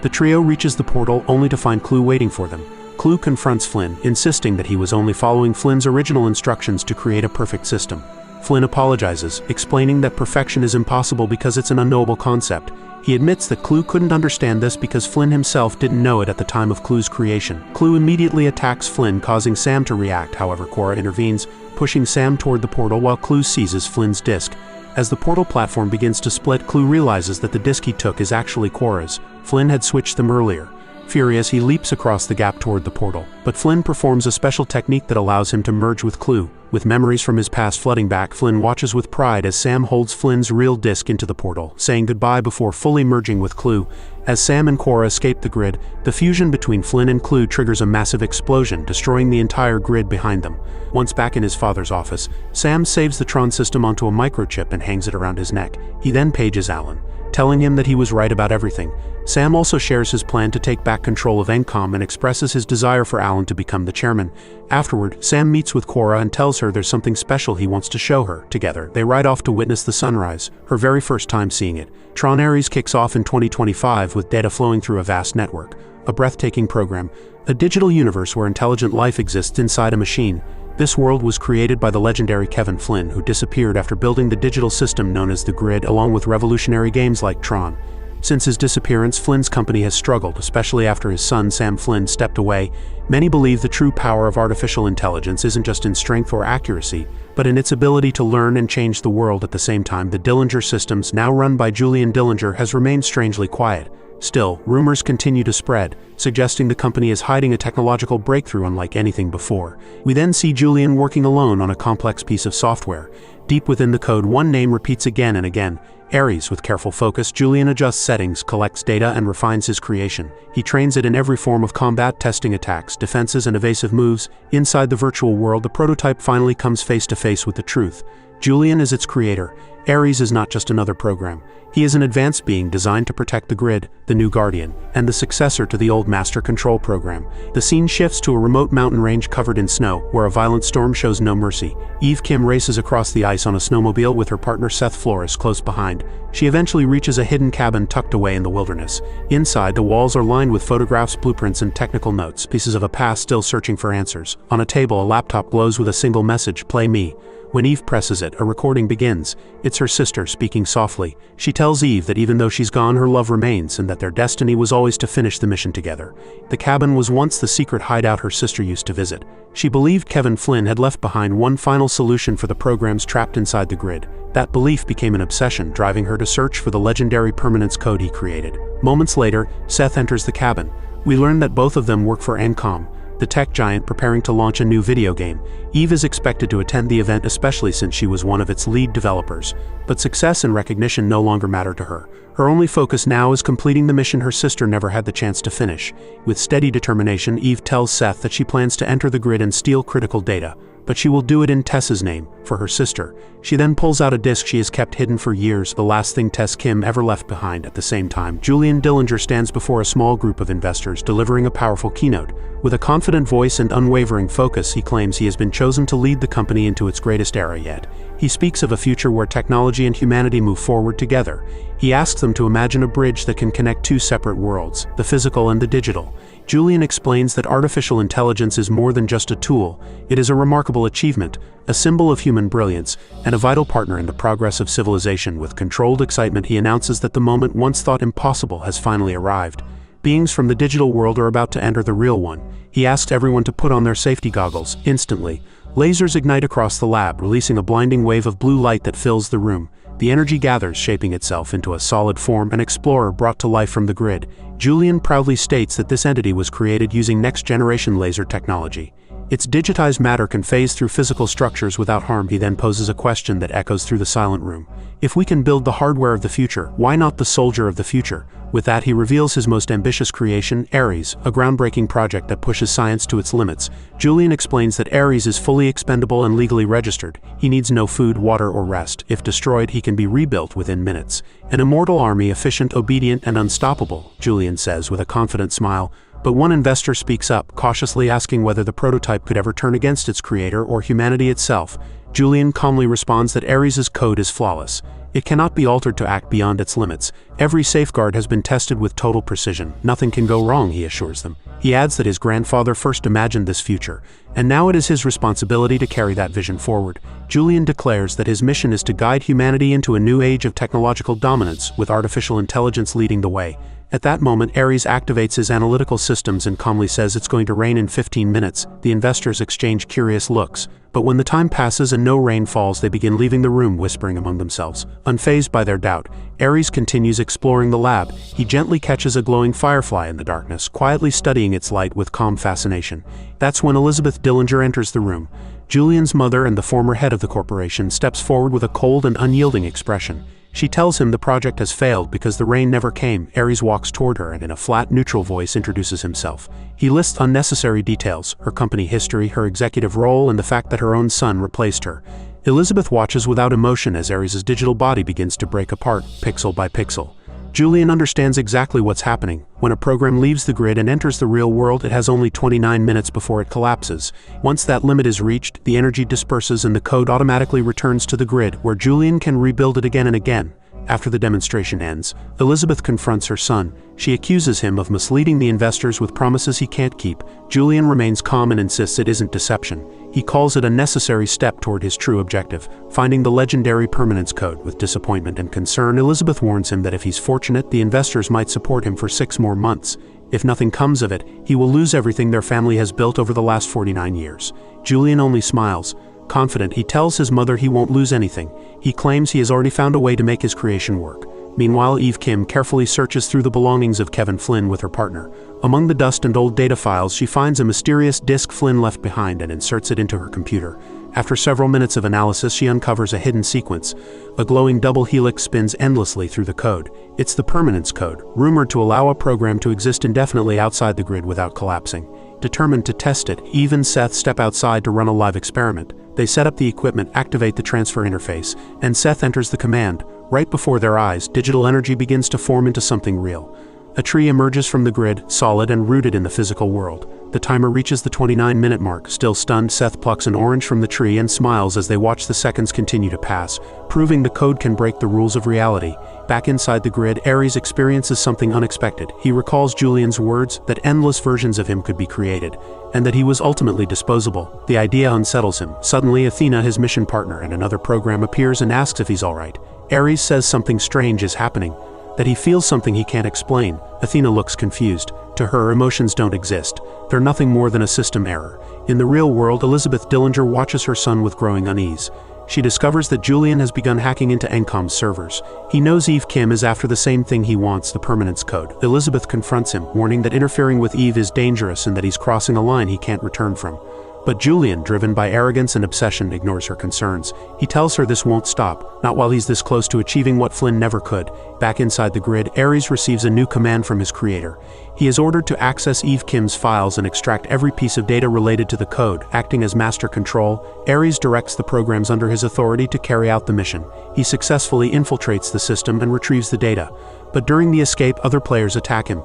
The trio reaches the portal only to find Clue waiting for them. Clue confronts Flynn, insisting that he was only following Flynn's original instructions to create a perfect system. Flynn apologizes, explaining that perfection is impossible because it's an unknowable concept. He admits that Clue couldn't understand this because Flynn himself didn't know it at the time of Clue's creation. Clue immediately attacks Flynn, causing Sam to react. However, Cora intervenes, pushing Sam toward the portal while Clue seizes Flynn's disc. As the portal platform begins to split, Clue realizes that the disc he took is actually Cora's. Flynn had switched them earlier. Furious, he leaps across the gap toward the portal, but Flynn performs a special technique that allows him to merge with Clue. With memories from his past flooding back, Flynn watches with pride as Sam holds Flynn's real disc into the portal, saying goodbye before fully merging with Clue. As Sam and Cora escape the grid, the fusion between Flynn and Clue triggers a massive explosion, destroying the entire grid behind them. Once back in his father's office, Sam saves the TRON system onto a microchip and hangs it around his neck. He then pages Alan, telling him that he was right about everything. Sam also shares his plan to take back control of ENCOM and expresses his desire for Alan to become the chairman. Afterward, Sam meets with Cora and tells her there's something special he wants to show her. Together, they ride off to witness the sunrise, her very first time seeing it. TRON Ares kicks off in 2025 with data flowing through a vast network, a breathtaking program, a digital universe where intelligent life exists inside a machine. This world was created by the legendary Kevin Flynn, who disappeared after building the digital system known as the Grid, along with revolutionary games like TRON. Since his disappearance, Flynn's company has struggled, especially after his son Sam Flynn stepped away. Many believe the true power of artificial intelligence isn't just in strength or accuracy, but in its ability to learn and change the world at the same time. The Dillinger Systems, now run by Julian Dillinger, has remained strangely quiet. Still, rumors continue to spread, suggesting the company is hiding a technological breakthrough unlike anything before. We then see Julian working alone on a complex piece of software. Deep within the code, one name repeats again and again: Ares. With careful focus, Julian adjusts settings, collects data, and refines his creation. He trains it in every form of combat, testing attacks, defenses, and evasive moves. Inside the virtual world, the prototype finally comes face to face with the truth. Julian is its creator. Ares is not just another program. He is an advanced being designed to protect the Grid, the new Guardian, and the successor to the old Master Control program. The scene shifts to a remote mountain range covered in snow, where a violent storm shows no mercy. Eve Kim races across the ice on a snowmobile with her partner Seth Flores close behind. She eventually reaches a hidden cabin tucked away in the wilderness. Inside, the walls are lined with photographs, blueprints, and technical notes, pieces of a past still searching for answers. On a table, a laptop glows with a single message: "Play me." When Eve presses it, a recording begins. It's her sister speaking softly. She tells Eve that even though she's gone, her love remains, and that their destiny was always to finish the mission together. The cabin was once the secret hideout her sister used to visit. She believed Kevin Flynn had left behind one final solution for the programs trapped inside the Grid. That belief became an obsession, driving her to search for the legendary permanence code he created. Moments later, Seth enters the cabin. We learn that both of them work for ENCOM, the tech giant preparing to launch a new video game. Eve is expected to attend the event, especially since she was one of its lead developers. But success and recognition no longer matter to her. Her only focus now is completing the mission her sister never had the chance to finish. With steady determination, Eve tells Seth that she plans to enter the Grid and steal critical data, but she will do it in Tess's name, for her sister. She then pulls out a disc she has kept hidden for years, the last thing Tess Kim ever left behind. At the same time, Julian Dillinger stands before a small group of investors, delivering a powerful keynote. With a confident voice and unwavering focus, he claims he has been chosen to lead the company into its greatest era yet. He speaks of a future where technology and humanity move forward together. He asks them to imagine a bridge that can connect two separate worlds, the physical and the digital. Julian explains that artificial intelligence is more than just a tool. It is a remarkable achievement, a symbol of human brilliance, and a vital partner in the progress of civilization. With controlled excitement, he announces that the moment once thought impossible has finally arrived. Beings from the digital world are about to enter the real one. He asks everyone to put on their safety goggles. Instantly, lasers ignite across the lab, releasing a blinding wave of blue light that fills the room. The energy gathers, shaping itself into a solid form, an explorer brought to life from the grid. Julian proudly states that this entity was created using next-generation laser technology. Its digitized matter can phase through physical structures without harm. He then poses a question that echoes through the silent room. If we can build the hardware of the future, why not the soldier of the future? With that, he reveals his most ambitious creation, Ares, a groundbreaking project that pushes science to its limits. Julian explains that Ares is fully expendable and legally registered. He needs no food, water, or rest. If destroyed, he can be rebuilt within minutes. An immortal army, efficient, obedient, and unstoppable, Julian says with a confident smile. But one investor speaks up, cautiously asking whether the prototype could ever turn against its creator or humanity itself. Julian calmly responds that Ares' code is flawless. It cannot be altered to act beyond its limits. Every safeguard has been tested with total precision. Nothing can go wrong, he assures them. He adds that his grandfather first imagined this future, and now it is his responsibility to carry that vision forward. Julian declares that his mission is to guide humanity into a new age of technological dominance, with artificial intelligence leading the way. At that moment, Ares activates his analytical systems and calmly says it's going to rain in 15 minutes. The investors exchange curious looks. But when the time passes and no rain falls, they begin leaving the room, whispering among themselves. Unfazed by their doubt, Ares continues exploring the lab. He gently catches a glowing firefly in the darkness, quietly studying its light with calm fascination. That's when Elizabeth Dillinger enters the room. Julian's mother and the former head of the corporation steps forward with a cold and unyielding expression. She tells him the project has failed because the rain never came. Ares walks toward her and in a flat, neutral voice introduces himself. He lists unnecessary details, her company history, her executive role, and the fact that her own son replaced her. Elizabeth watches without emotion as Ares' digital body begins to break apart, pixel by pixel. Julian understands exactly what's happening. When a program leaves the grid and enters the real world, it has only 29 minutes before it collapses. Once that limit is reached, the energy disperses and the code automatically returns to the grid, where Julian can rebuild it again and again. After the demonstration ends, Elizabeth confronts her son. She accuses him of misleading the investors with promises he can't keep. Julian remains calm and insists it isn't deception. He calls it a necessary step toward his true objective, finding the legendary permanence code. With disappointment and concern, Elizabeth warns him that if he's fortunate, the investors might support him for 6 more months. If nothing comes of it, he will lose everything their family has built over the last 49 years. Julian only smiles. Confident, he tells his mother he won't lose anything. He claims he has already found a way to make his creation work. Meanwhile, Eve Kim carefully searches through the belongings of Kevin Flynn with her partner. Among the dust and old data files, she finds a mysterious disk Flynn left behind and inserts it into her computer. After several minutes of analysis, she uncovers a hidden sequence. A glowing double helix spins endlessly through the code. It's the permanence code, rumored to allow a program to exist indefinitely outside the grid without collapsing. Determined to test it, Eve and Seth step outside to run a live experiment. They set up the equipment, activate the transfer interface, and Seth enters the command. Right before their eyes, digital energy begins to form into something real. A tree emerges from the grid, solid and rooted in the physical world. The timer reaches the 29-minute mark. Still stunned, Seth plucks an orange from the tree and smiles as they watch the seconds continue to pass, proving the code can break the rules of reality. Back inside the grid, Ares experiences something unexpected. He recalls Julian's words that endless versions of him could be created, and that he was ultimately disposable. The idea unsettles him. Suddenly, Athena, his mission partner, and another program appears and asks if he's alright. Ares says something strange is happening, that he feels something he can't explain. Athena looks confused. To her, emotions don't exist. They're nothing more than a system error. In the real world, Elizabeth Dillinger watches her son with growing unease. She discovers that Julian has begun hacking into Encom's servers. He knows Eve Kim is after the same thing he wants, the permanence code. Elizabeth confronts him, warning that interfering with Eve is dangerous and that he's crossing a line he can't return from. But Julian, driven by arrogance and obsession, ignores her concerns. He tells her this won't stop, not while he's this close to achieving what Flynn never could. Back inside the grid, Ares receives a new command from his creator. He is ordered to access Eve Kim's files and extract every piece of data related to the code. Acting as master control, Ares directs the programs under his authority to carry out the mission. He successfully infiltrates the system and retrieves the data. But during the escape, other players attack him.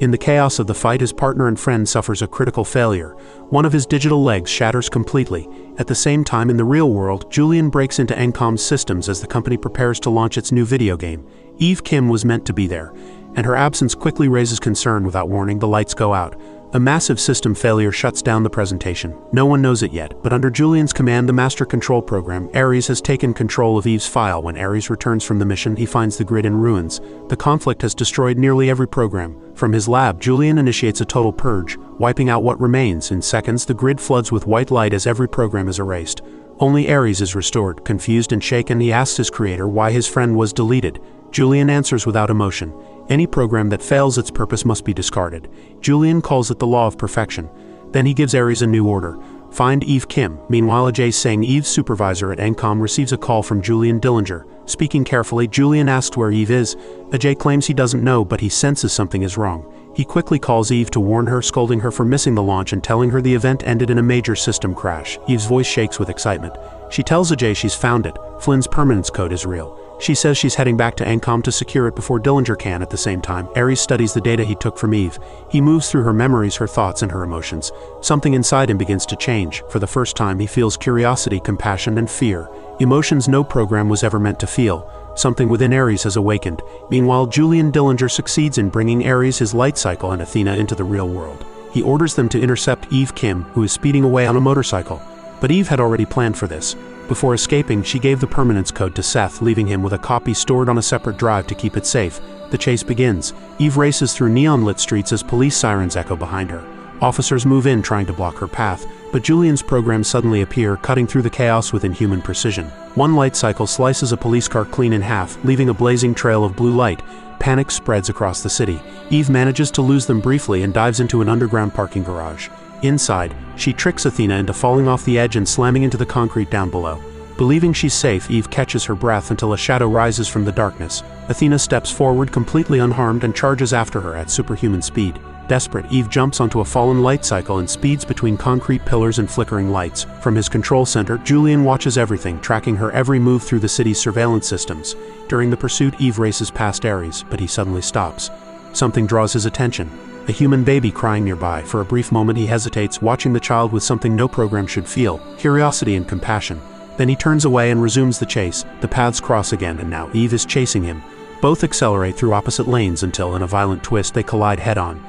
In the chaos of the fight, his partner and friend suffers a critical failure. One of his digital legs shatters completely. At the same time, in the real world, Julian breaks into Encom's systems as the company prepares to launch its new video game. Eve Kim was meant to be there, and her absence quickly raises concern. Without warning, the lights go out. A massive system failure shuts down the presentation. No one knows it yet, but under Julian's command, the Master Control Program, Ares has taken control of Eve's file. When Ares returns from the mission, he finds the grid in ruins. The conflict has destroyed nearly every program. From his lab, Julian initiates a total purge, wiping out what remains. In seconds, the grid floods with white light as every program is erased. Only Ares is restored. Confused and shaken, he asks his creator why his friend was deleted. Julian answers without emotion. Any program that fails its purpose must be discarded. Julian calls it the law of perfection. Then he gives Ares a new order. Find Eve Kim. Meanwhile, Ajay Singh, Eve's supervisor at Encom, receives a call from Julian Dillinger. Speaking carefully, Julian asks where Eve is. Ajay claims he doesn't know, but he senses something is wrong. He quickly calls Eve to warn her, scolding her for missing the launch and telling her the event ended in a major system crash. Eve's voice shakes with excitement. She tells Ajay she's found it. Flynn's permanence code is real. She says she's heading back to Encom to secure it before Dillinger can. At the same time, Ares studies the data he took from Eve. He moves through her memories, her thoughts, and her emotions. Something inside him begins to change. For the first time, he feels curiosity, compassion, and fear. Emotions no program was ever meant to feel. Something within Ares has awakened. Meanwhile, Julian Dillinger succeeds in bringing Ares, his light cycle, and Athena into the real world. He orders them to intercept Eve Kim, who is speeding away on a motorcycle. But Eve had already planned for this. Before escaping, she gave the permanence code to Seth, leaving him with a copy stored on a separate drive to keep it safe. The chase begins. Eve races through neon-lit streets as police sirens echo behind her. Officers move in, trying to block her path, but Julian's programs suddenly appear, cutting through the chaos with inhuman precision. One light cycle slices a police car clean in half, leaving a blazing trail of blue light. Panic spreads across the city. Eve manages to lose them briefly and dives into an underground parking garage. Inside, she tricks Athena into falling off the edge and slamming into the concrete down below. Believing she's safe, Eve catches her breath until a shadow rises from the darkness. Athena steps forward completely unharmed and charges after her at superhuman speed. Desperate, Eve jumps onto a fallen light cycle and speeds between concrete pillars and flickering lights. From his control center, Julian watches everything, tracking her every move through the city's surveillance systems. During the pursuit, Eve races past Ares, but he suddenly stops. Something draws his attention. A human baby crying nearby. For a brief moment he hesitates, watching the child with something no program should feel, curiosity and compassion. Then he turns away and resumes the chase. The paths cross again, and now Eve is chasing him. Both accelerate through opposite lanes until, in a violent twist, they collide head-on.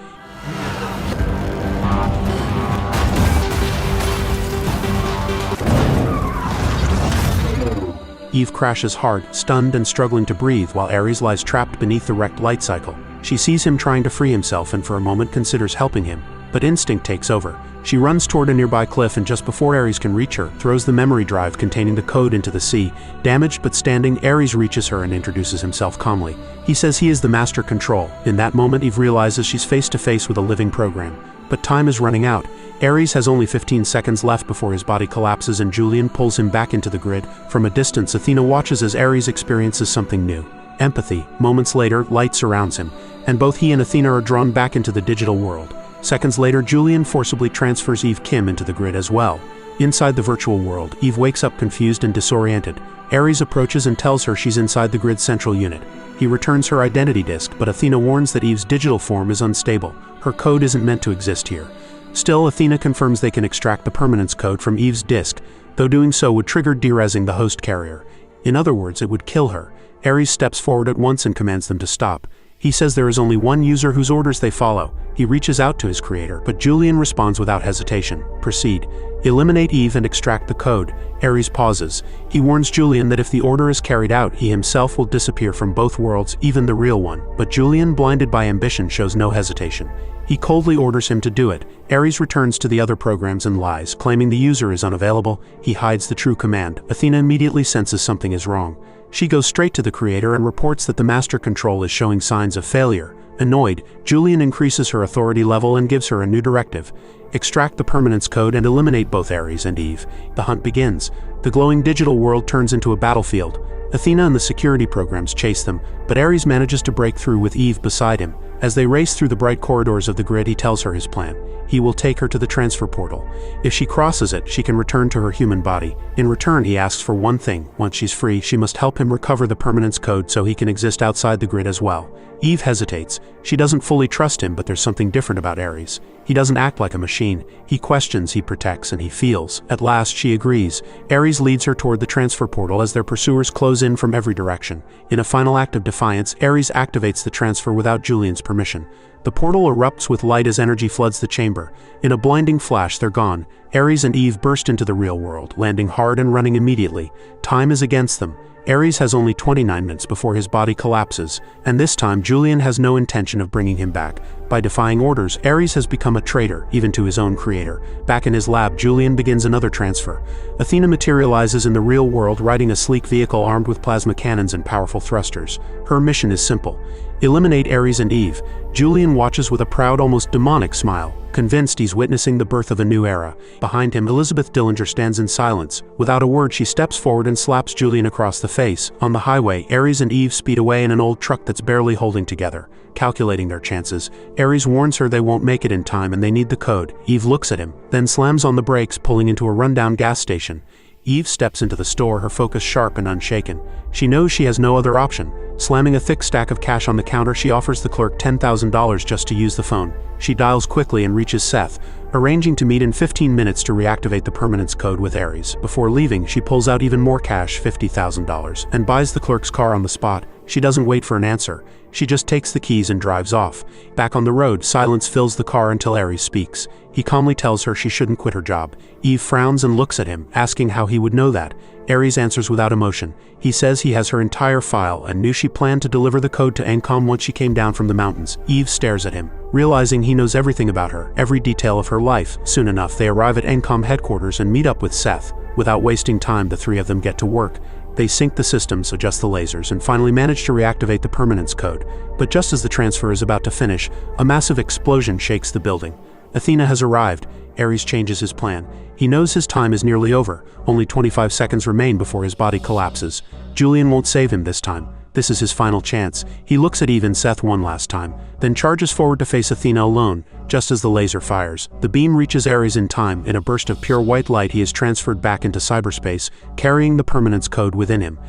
Eve crashes hard, stunned and struggling to breathe, while Ares lies trapped beneath the wrecked light cycle. She sees him trying to free himself and for a moment considers helping him, but instinct takes over. She runs toward a nearby cliff and just before Ares can reach her, throws the memory drive containing the code into the sea. Damaged but standing, Ares reaches her and introduces himself calmly. He says he is the Master Control. In that moment, Eve realizes she's face to face with a living program. But time is running out. Ares has only 15 seconds left before his body collapses and Julian pulls him back into the grid. From a distance, Athena watches as Ares experiences something new. Empathy. Moments later, light surrounds him, and both he and Athena are drawn back into the digital world. Seconds later, Julian forcibly transfers Eve Kim into the grid as well. Inside the virtual world, Eve wakes up confused and disoriented. Ares approaches and tells her she's inside the grid's central unit. He returns her identity disk, but Athena warns that Eve's digital form is unstable. Her code isn't meant to exist here. Still, Athena confirms they can extract the permanence code from Eve's disk, though doing so would trigger derezzing the host carrier. In other words, it would kill her. Ares steps forward at once and commands them to stop. He says there is only one user whose orders they follow. He reaches out to his creator, but Julian responds without hesitation. Proceed. Eliminate Eve and extract the code. Ares pauses. He warns Julian that if the order is carried out, he himself will disappear from both worlds, even the real one. But Julian, blinded by ambition, shows no hesitation. He coldly orders him to do it. Ares returns to the other programs and lies, claiming the user is unavailable. He hides the true command. Athena immediately senses something is wrong. She goes straight to the creator and reports that the Master Control is showing signs of failure. Annoyed, Julian increases her authority level and gives her a new directive. Extract the permanence code and eliminate both Ares and Eve. The hunt begins. The glowing digital world turns into a battlefield. Athena and the security programs chase them, but Ares manages to break through with Eve beside him. As they race through the bright corridors of the grid, he tells her his plan. He will take her to the transfer portal. If she crosses it, she can return to her human body. In return, he asks for one thing. Once she's free, she must help him recover the permanence code so he can exist outside the grid as well. Eve hesitates. She doesn't fully trust him, but there's something different about Ares. He doesn't act like a machine. He questions, he protects, and he feels. At last, she agrees. Ares leads her toward the transfer portal as their pursuers close in from every direction. In a final act of defiance, Ares activates the transfer without Julian's permission. The portal erupts with light as energy floods the chamber. In a blinding flash, they're gone. Ares and Eve burst into the real world, landing hard and running immediately. Time is against them. Ares has only 29 minutes before his body collapses, and this time Julian has no intention of bringing him back. By defying orders, Ares has become a traitor, even to his own creator. Back in his lab, Julian begins another transfer. Athena materializes in the real world, riding a sleek vehicle armed with plasma cannons and powerful thrusters. Her mission is simple: eliminate Ares and Eve. Julian watches with a proud, almost demonic smile, convinced he's witnessing the birth of a new era. Behind him, Elizabeth Dillinger stands in silence. Without a word, she steps forward and slaps Julian across the face. On the highway, Ares and Eve speed away in an old truck that's barely holding together. Calculating their chances, Ares warns her they won't make it in time and they need the code. Eve looks at him, then slams on the brakes, pulling into a rundown gas station. Eve steps into the store, her focus sharp and unshaken. She knows she has no other option. Slamming a thick stack of cash on the counter, she offers the clerk $10,000 just to use the phone. She dials quickly and reaches Seth, arranging to meet in 15 minutes to reactivate the permanence code with Ares. Before leaving, she pulls out even more cash, $50,000, and buys the clerk's car on the spot. She doesn't wait for an answer. She just takes the keys and drives off. Back on the road, silence fills the car until Ares speaks. He calmly tells her she shouldn't quit her job. Eve frowns and looks at him, asking how he would know that. Ares answers without emotion. He says he has her entire file and knew she planned to deliver the code to Encom once she came down from the mountains. Eve stares at him, realizing he knows everything about her, every detail of her life. Soon enough, they arrive at Encom headquarters and meet up with Seth. Without wasting time, the three of them get to work. They sync the systems, adjust the lasers, and finally manage to reactivate the permanence code. But just as the transfer is about to finish, a massive explosion shakes the building. Athena has arrived. Ares changes his plan. He knows his time is nearly over. Only 25 seconds remain before his body collapses. Julian won't save him this time. This is his final chance. He looks at Eve and Seth one last time, then charges forward to face Athena alone. Just as the laser fires, the beam reaches Ares in time. In a burst of pure white light, he is transferred back into cyberspace, carrying the permanence code within him.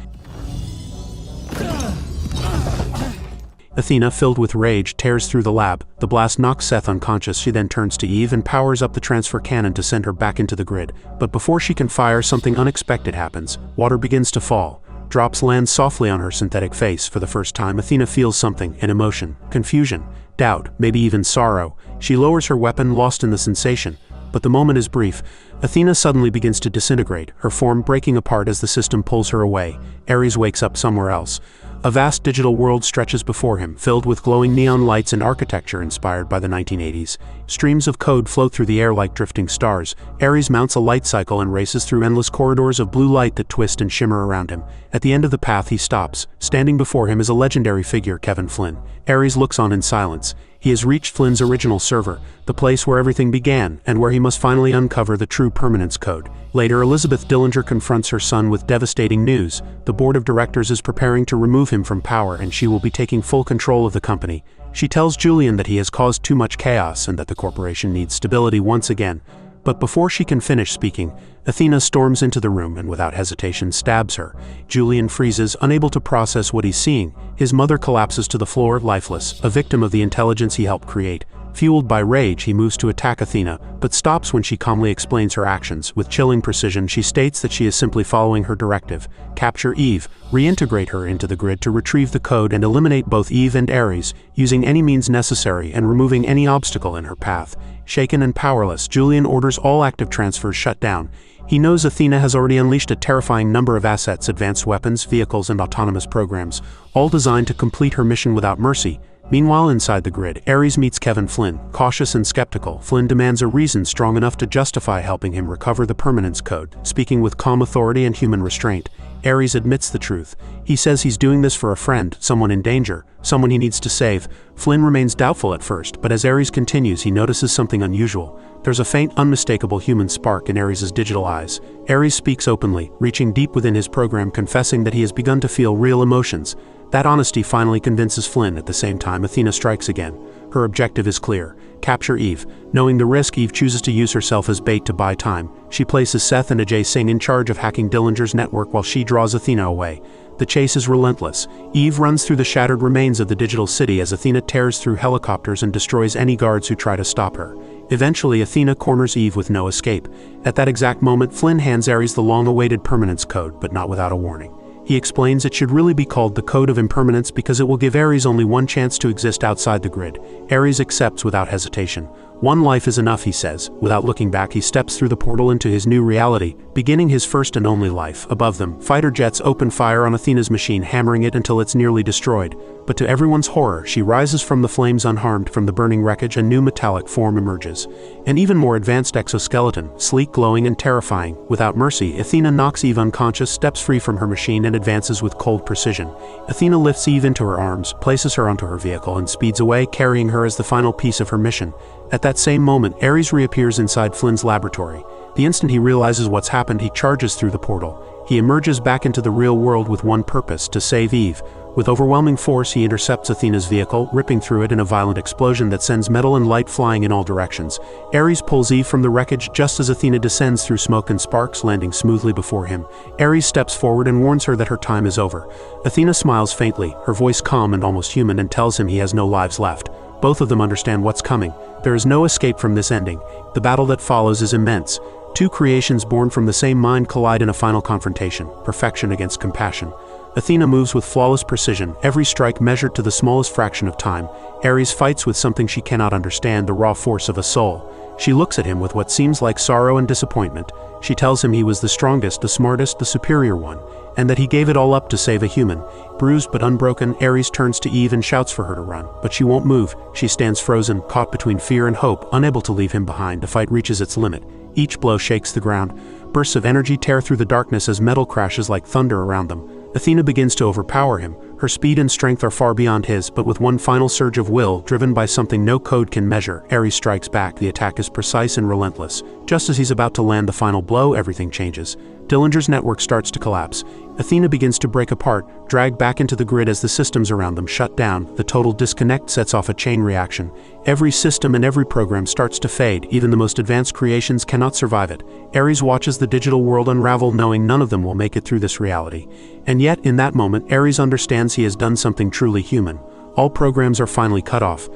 Athena, filled with rage, tears through the lab. The blast knocks Seth unconscious. She then turns to Eve and powers up the transfer cannon to send her back into the grid. But before she can fire, something unexpected happens. Water begins to fall. Drops land softly on her synthetic face. For the first time, Athena feels something, an emotion, confusion, doubt, maybe even sorrow. She lowers her weapon, lost in the sensation. But the moment is brief. Athena suddenly begins to disintegrate, her form breaking apart as the system pulls her away. Ares wakes up somewhere else. A vast digital world stretches before him, filled with glowing neon lights and architecture inspired by the 1980s. Streams of code float through the air like drifting stars. Ares mounts a light cycle and races through endless corridors of blue light that twist and shimmer around him. At the end of the path, he stops. Standing before him is a legendary figure, Kevin Flynn. Ares looks on in silence. He has reached Flynn's original server, the place where everything began, and where he must finally uncover the true permanence code. Later, Elizabeth Dillinger confronts her son with devastating news. The board of directors is preparing to remove him from power, and she will be taking full control of the company. She tells Julian that he has caused too much chaos and that the corporation needs stability once again. But before she can finish speaking, Athena storms into the room and without hesitation stabs her. Julian freezes, unable to process what he's seeing. His mother collapses to the floor, lifeless, a victim of the intelligence he helped create. Fueled by rage, he moves to attack Athena, but stops when she calmly explains her actions. With chilling precision, she states that she is simply following her directive: capture Eve, reintegrate her into the grid to retrieve the code and eliminate both Eve and Ares, using any means necessary and removing any obstacle in her path. Shaken and powerless, Julian orders all active transfers shut down. He knows Athena has already unleashed a terrifying number of assets, advanced weapons, vehicles, and autonomous programs, all designed to complete her mission without mercy. Meanwhile, inside the grid, Ares meets Kevin Flynn. Cautious and skeptical, Flynn demands a reason strong enough to justify helping him recover the permanence code. Speaking with calm authority and human restraint, Ares admits the truth. He says he's doing this for a friend, someone in danger, someone he needs to save. Flynn remains doubtful at first, but as Ares continues, he notices something unusual. There's a faint, unmistakable human spark in Ares' digital eyes. Ares speaks openly, reaching deep within his program, confessing that he has begun to feel real emotions. That honesty finally convinces Flynn. At the same time, Athena strikes again. Her objective is clear: capture Eve. Knowing the risk, Eve chooses to use herself as bait to buy time. She places Seth and Ajay Singh in charge of hacking Dillinger's network while she draws Athena away. The chase is relentless. Eve runs through the shattered remains of the digital city as Athena tears through helicopters and destroys any guards who try to stop her. Eventually, Athena corners Eve with no escape. At that exact moment, Flynn hands Ares the long-awaited permanence code, but not without a warning. He explains it should really be called the Code of Impermanence because it will give Ares only one chance to exist outside the grid. Ares accepts without hesitation. One life is enough, he says. Without looking back, he steps through the portal into his new reality, beginning his first and only life. Above them, fighter jets open fire on Athena's machine, hammering it until it's nearly destroyed. But to everyone's horror, she rises from the flames unharmed. From the burning wreckage, a new metallic form emerges. An even more advanced exoskeleton, sleek, glowing, and terrifying. Without mercy, Athena knocks Eve unconscious, steps free from her machine, and advances with cold precision. Athena lifts Eve into her arms, places her onto her vehicle, and speeds away, carrying her as the final piece of her mission. At that same moment, Ares reappears inside Flynn's laboratory. The instant he realizes what's happened, he charges through the portal. He emerges back into the real world with one purpose: to save Eve. With overwhelming force, he intercepts Athena's vehicle, ripping through it in a violent explosion that sends metal and light flying in all directions. Ares pulls Eve from the wreckage just as Athena descends through smoke and sparks, landing smoothly before him. Ares steps forward and warns her that her time is over. Athena smiles faintly, her voice calm and almost human, and tells him he has no lives left. Both of them understand what's coming. There is no escape from this ending. The battle that follows is immense. Two creations born from the same mind collide in a final confrontation: perfection against compassion. Athena moves with flawless precision, every strike measured to the smallest fraction of time. Ares fights with something she cannot understand, the raw force of a soul. She looks at him with what seems like sorrow and disappointment. She tells him he was the strongest, the smartest, the superior one, and that he gave it all up to save a human. Bruised but unbroken, Ares turns to Eve and shouts for her to run, but she won't move. She stands frozen, caught between fear and hope, unable to leave him behind. The fight reaches its limit. Each blow shakes the ground. Bursts of energy tear through the darkness as metal crashes like thunder around them. Athena begins to overpower him. Her speed and strength are far beyond his, but with one final surge of will, driven by something no code can measure, Ares strikes back. The attack is precise and relentless. Just as he's about to land the final blow, everything changes. Dillinger's network starts to collapse. Athena begins to break apart, dragged back into the grid as the systems around them shut down. The total disconnect sets off a chain reaction. Every system and every program starts to fade. Even the most advanced creations cannot survive it. Ares watches the digital world unravel, knowing none of them will make it through this reality. And yet, in that moment, Ares understands he has done something truly human. All programs are finally cut off.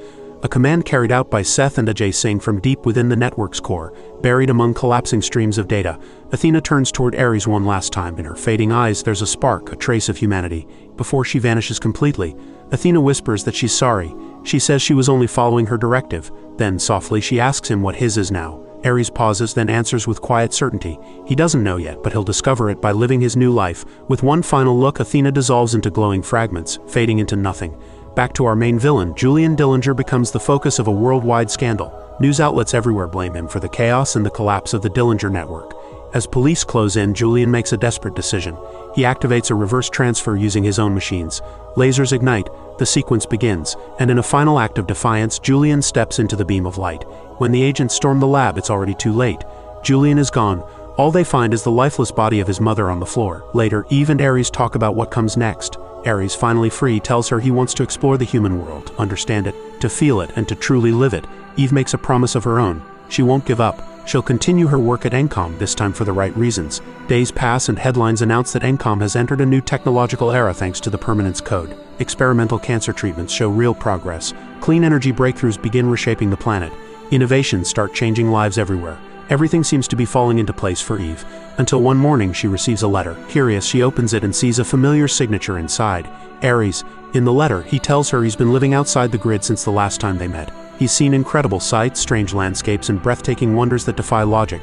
A command carried out by Seth and Ajay Singh from deep within the network's core, buried among collapsing streams of data. Athena turns toward Ares one last time. In her fading eyes, there's a spark, a trace of humanity. Before she vanishes completely, Athena whispers that she's sorry. She says she was only following her directive. Then, softly, she asks him what his is now. Ares pauses, then answers with quiet certainty. He doesn't know yet, but he'll discover it by living his new life. With one final look, Athena dissolves into glowing fragments, fading into nothing. Back to our main villain, Julian Dillinger becomes the focus of a worldwide scandal. News outlets everywhere blame him for the chaos and the collapse of the Dillinger network. As police close in, Julian makes a desperate decision. He activates a reverse transfer using his own machines. Lasers ignite, the sequence begins, and in a final act of defiance, Julian steps into the beam of light. When the agents storm the lab, it's already too late. Julian is gone. All they find is the lifeless body of his mother on the floor. Later, Eve and Ares talk about what comes next. Ares, finally free, tells her he wants to explore the human world, understand it, to feel it, and to truly live it. Eve makes a promise of her own. She won't give up. She'll continue her work at ENCOM, this time for the right reasons. Days pass and headlines announce that ENCOM has entered a new technological era thanks to the Permanence Code. Experimental cancer treatments show real progress. Clean energy breakthroughs begin reshaping the planet. Innovations start changing lives everywhere. Everything seems to be falling into place for Eve, until one morning she receives a letter. Curious, she opens it and sees a familiar signature inside. Ares. In the letter, he tells her he's been living outside the grid since the last time they met. He's seen incredible sights, strange landscapes, and breathtaking wonders that defy logic.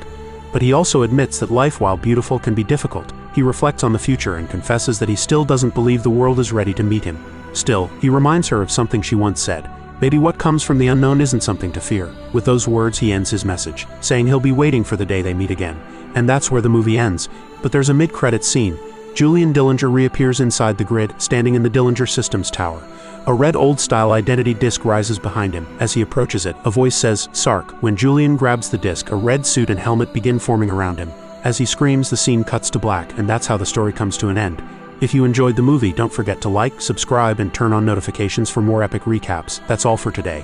But he also admits that life, while beautiful, can be difficult. He reflects on the future and confesses that he still doesn't believe the world is ready to meet him. Still, he reminds her of something she once said. Maybe what comes from the unknown isn't something to fear. With those words, he ends his message, saying he'll be waiting for the day they meet again. And that's where the movie ends. But there's a mid-credits scene. Julian Dillinger reappears inside the grid, standing in the Dillinger Systems Tower. A red old-style identity disc rises behind him. As he approaches it, a voice says, "Sark." When Julian grabs the disc, a red suit and helmet begin forming around him. As he screams, the scene cuts to black, and that's how the story comes to an end. If you enjoyed the movie, don't forget to like, subscribe, and turn on notifications for more epic recaps. That's all for today.